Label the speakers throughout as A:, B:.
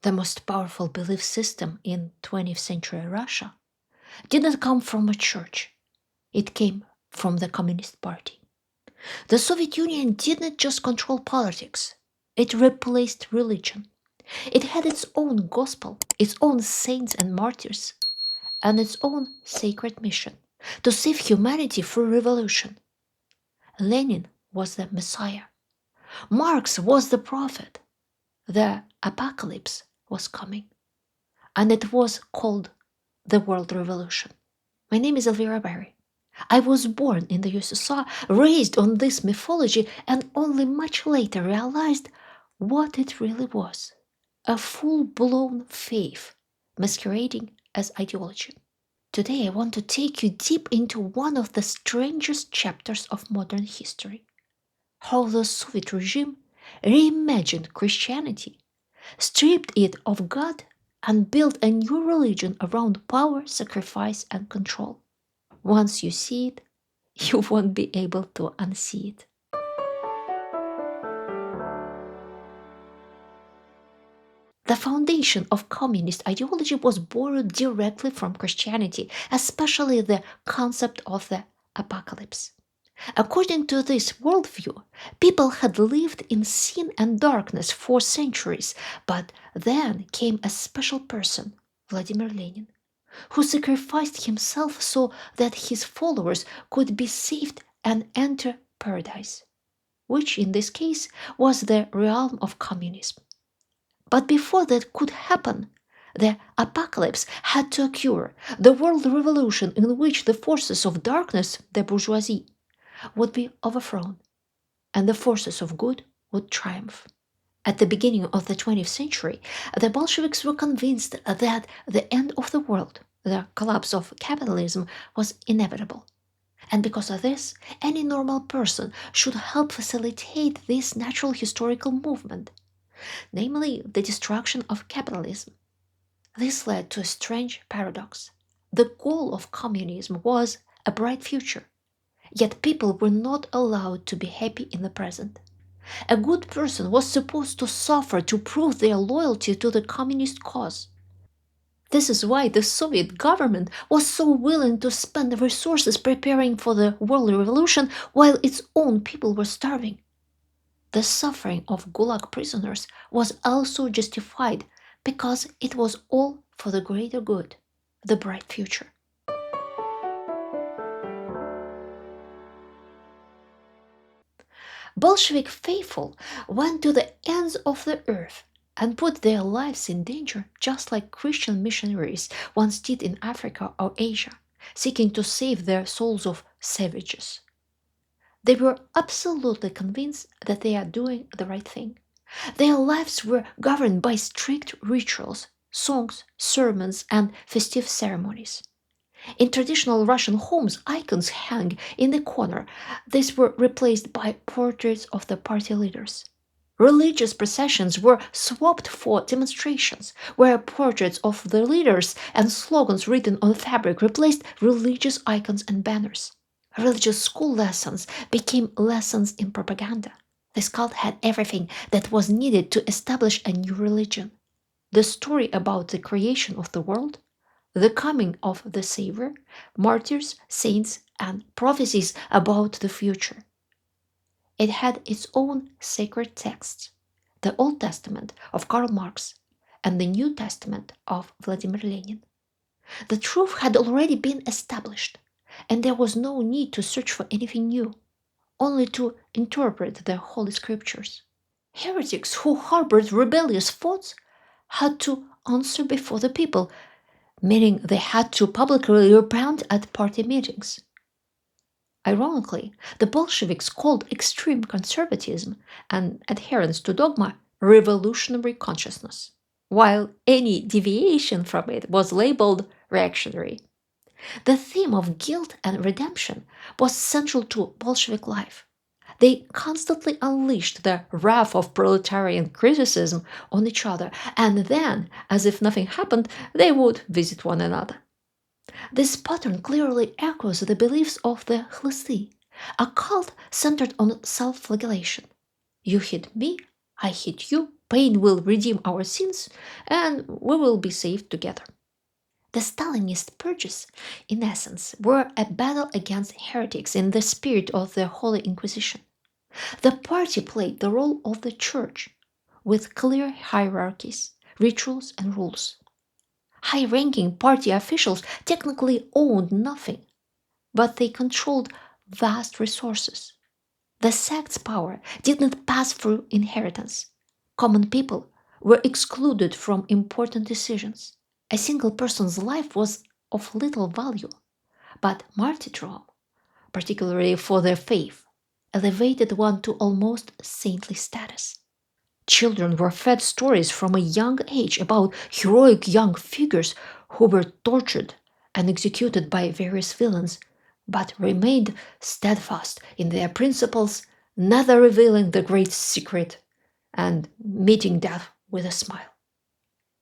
A: The most powerful belief system in 20th century Russia didn't come from a church. It came from the Communist Party. The Soviet Union didn't just control politics, it replaced religion. It had its own gospel, its own saints and martyrs, and its own sacred mission to save humanity through revolution. Lenin was the Messiah. Marx was the prophet. The apocalypse was coming, and it was called the World Revolution. My name is Elvira Bary. I was born in the USSR, raised on this mythology, and only much later realized what it really was: a full-blown faith masquerading as ideology. Today I want to take you deep into one of the strangest chapters of modern history: how the Soviet regime reimagined Christianity, stripped it of God, and built a new religion around power, sacrifice, and control. Once you see it, you won't be able to unsee it. The foundation of communist ideology was borrowed directly from Christianity, especially the concept of the apocalypse. According to this worldview, people had lived in sin and darkness for centuries, but then came a special person, Vladimir Lenin, who sacrificed himself so that his followers could be saved and enter paradise, which in this case was the realm of communism. But before that could happen, the apocalypse had to occur, the world revolution in which the forces of darkness, the bourgeoisie, would be overthrown, and the forces of good would triumph. At the beginning of the 20th century, the Bolsheviks were convinced that the end of the world, the collapse of capitalism, was inevitable. And because of this, any normal person should help facilitate this natural historical movement, namely the destruction of capitalism. This led to a strange paradox. The goal of communism was a bright future, yet people were not allowed to be happy in the present. A good person was supposed to suffer to prove their loyalty to the communist cause. This is why the Soviet government was so willing to spend resources preparing for the world revolution while its own people were starving. The suffering of Gulag prisoners was also justified because it was all for the greater good, the bright future. Bolshevik faithful went to the ends of the earth and put their lives in danger, just like Christian missionaries once did in Africa or Asia, seeking to save their souls of savages. They were absolutely convinced that they are doing the right thing. Their lives were governed by strict rituals, songs, sermons, and festive ceremonies. In traditional Russian homes, icons hung in the corner. These were replaced by portraits of the party leaders. Religious processions were swapped for demonstrations, where portraits of the leaders and slogans written on fabric replaced religious icons and banners. Religious school lessons became lessons in propaganda. This cult had everything that was needed to establish a new religion: the story about the creation of the world, the coming of the Savior, martyrs, saints, and prophecies about the future. It had its own sacred texts: the Old Testament of Karl Marx and the New Testament of Vladimir Lenin. The truth had already been established, and there was no need to search for anything new, only to interpret the Holy Scriptures. Heretics who harbored rebellious thoughts had to answer before the people, meaning they had to publicly repent at party meetings. Ironically, the Bolsheviks called extreme conservatism and adherence to dogma revolutionary consciousness, while any deviation from it was labeled reactionary. The theme of guilt and redemption was central to Bolshevik life. They constantly unleashed the wrath of proletarian criticism on each other, and then, as if nothing happened, they would visit one another. This pattern clearly echoes the beliefs of the Khlysti, a cult centered on self-flagellation. You hit me, I hit you, Pain will redeem our sins, and we will be saved together. The Stalinist purges, in essence, were a battle against heretics in the spirit of the Holy Inquisition. The party played the role of the church, with clear hierarchies, rituals, and rules. High ranking party officials technically owned nothing, but they controlled vast resources. The sect's power did not pass through inheritance. Common people were excluded from important decisions. A single person's life was of little value, but martyrdom, particularly for their faith, elevated one to almost saintly status. Children were fed stories from a young age about heroic young figures who were tortured and executed by various villains, but remained steadfast in their principles, never revealing the great secret and meeting death with a smile.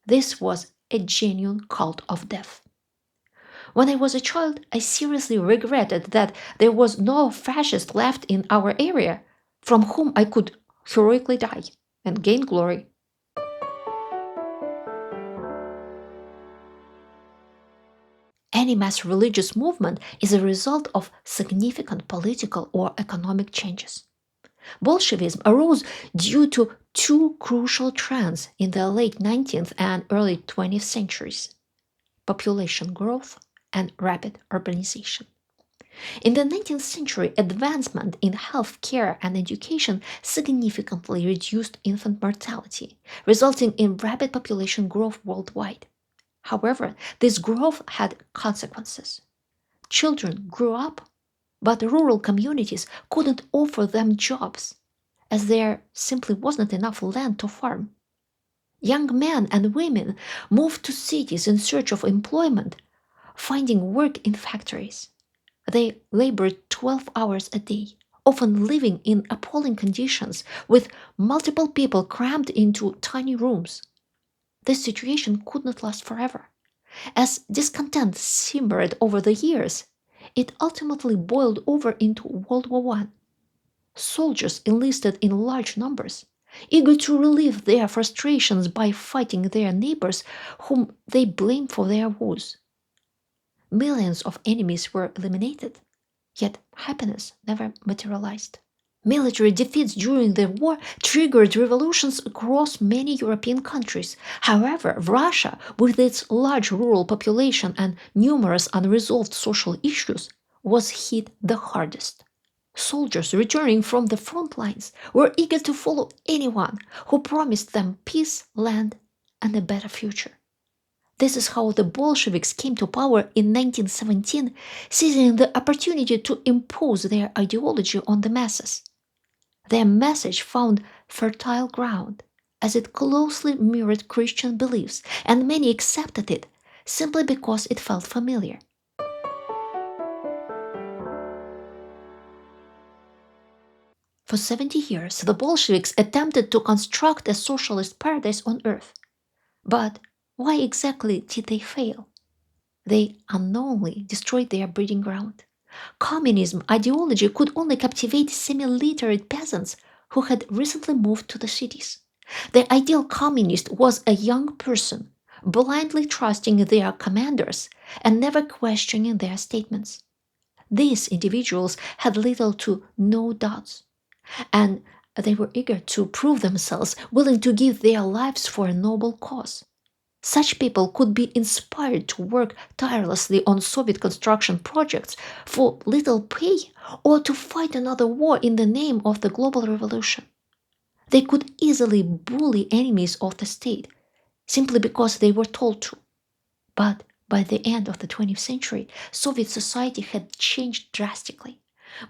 A: This was a genuine cult of death. When I was a child, I seriously regretted that there was no fascist left in our area from whom I could heroically die and gain glory. Any mass religious movement is a result of significant political or economic changes. Bolshevism arose due to two crucial trends in the late 19th and early 20th centuries: population growth and rapid urbanization. In the 19th century, advancement in health care and education significantly reduced infant mortality, resulting in rapid population growth worldwide. However, this growth had consequences. Children grew up, but rural communities couldn't offer them jobs, as there simply wasn't enough land to farm. Young men and women moved to cities in search of employment, finding work in factories. They labored 12 hours a day, often living in appalling conditions with multiple people crammed into tiny rooms. This situation could not last forever. As discontent simmered over the years, it ultimately boiled over into World War I. Soldiers enlisted in large numbers, eager to relieve their frustrations by fighting their neighbors whom they blamed for their woes. Millions of enemies were eliminated, yet happiness never materialized. Military defeats during the war triggered revolutions across many European countries. However, Russia, with its large rural population and numerous unresolved social issues, was hit the hardest. Soldiers returning from the front lines were eager to follow anyone who promised them peace, land, and a better future. This is how the Bolsheviks came to power in 1917, seizing the opportunity to impose their ideology on the masses. Their message found fertile ground, as it closely mirrored Christian beliefs, and many accepted it simply because it felt familiar. For 70 years, the Bolsheviks attempted to construct a socialist paradise on earth. But why exactly did they fail? They unknowingly destroyed their breeding ground. Communism ideology could only captivate semi-literate peasants who had recently moved to the cities. The ideal communist was a young person, blindly trusting their commanders and never questioning their statements. These individuals had little to no doubts, and they were eager to prove themselves, willing to give their lives for a noble cause. Such people could be inspired to work tirelessly on Soviet construction projects for little pay or to fight another war in the name of the global revolution. They could easily bully enemies of the state simply because they were told to. But by the end of the 20th century, Soviet society had changed drastically.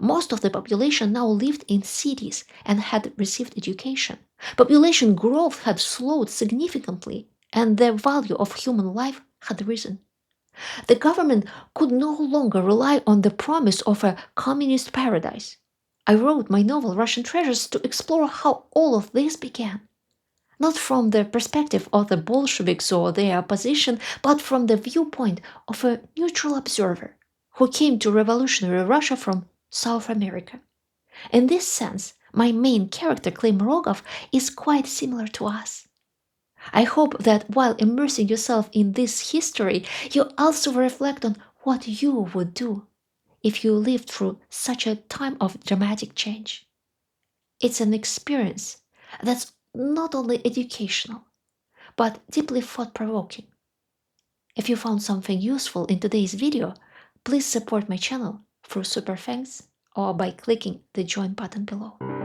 A: Most of the population now lived in cities and had received education. Population growth had slowed significantly, and the value of human life had risen. The government could no longer rely on the promise of a communist paradise. I wrote my novel Russian Treasures to explore how all of this began. Not from the perspective of the Bolsheviks or their opposition, but from the viewpoint of a neutral observer who came to revolutionary Russia from South America. In this sense, My main character, Klim Rogov, is quite similar to us. I hope that while immersing yourself in this history, you also reflect on what you would do if you lived through such a time of dramatic change. It's an experience that's not only educational, but deeply thought-provoking. If you found something useful in today's video, please support my channel through super thanks or by clicking the join button below.